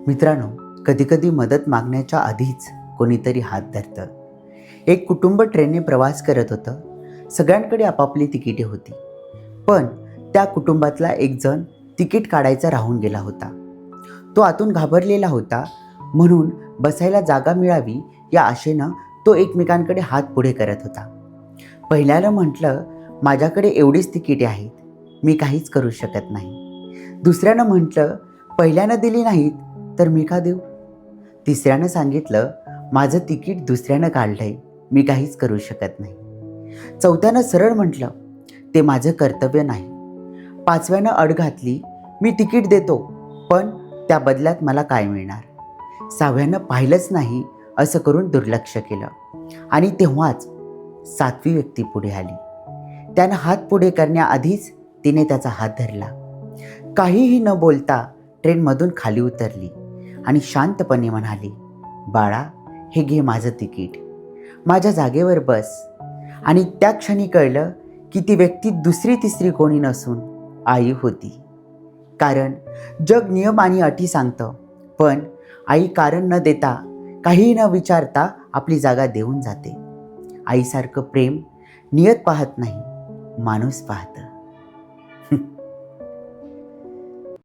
मित्रांनो, कधीकधी मदत मागण्याच्या आधीच कोणीतरी हात धरतं. एक कुटुंब ट्रेनने प्रवास करत होतं. सगळ्यांकडे आपापली तिकिटे होती. पण त्या कुटुंबातला एक जण तिकीट काढायचा राहून गेला होता. तो आतून घाबरलेला होता. म्हणून बसायला जागा मिळावी या आशेनं तो एकमेकांकडे हात पुढे करत होता. पहिल्यानं म्हटलं, माझ्याकडे एवढीच तिकिटे आहेत, मी काहीच करू शकत नाही. दुसऱ्यानं म्हटलं, पहिल्यानं दिली नाहीत तर मी का देऊ? तिसऱ्यानं सांगितलं, माझं तिकीट दुसऱ्यानं काढलंय, मी काहीच करू शकत नाही. चौथ्यानं सरळ म्हटलं, ते माझं कर्तव्य नाही. पाचव्यानं अड घातली, मी तिकीट देतो, पण त्या बदल्यात मला काय मिळणार? सहाव्यानं पाहिलंच नाही असं करून दुर्लक्ष केलं. आणि तेव्हाच सातवी व्यक्ती पुढे आली. त्यानं हात पुढे करण्याआधीच तिने त्याचा हात धरला. काहीही न बोलता ट्रेनमधून खाली उतरली आणि शांतपणे म्हणाली, बाळा, हे घे माझं तिकीट, माझ्या जागेवर बस. आणि त्या क्षणी कळलं की ती व्यक्ती दुसरी तिसरी कोणी नसून आई होती. कारण जग नियम आणि अटी सांगतं, पण आई कारण न देता, काहीही न विचारता आपली जागा देऊन जाते. आईसारखं प्रेम नियत पाहत नाही, माणूस पाहतं.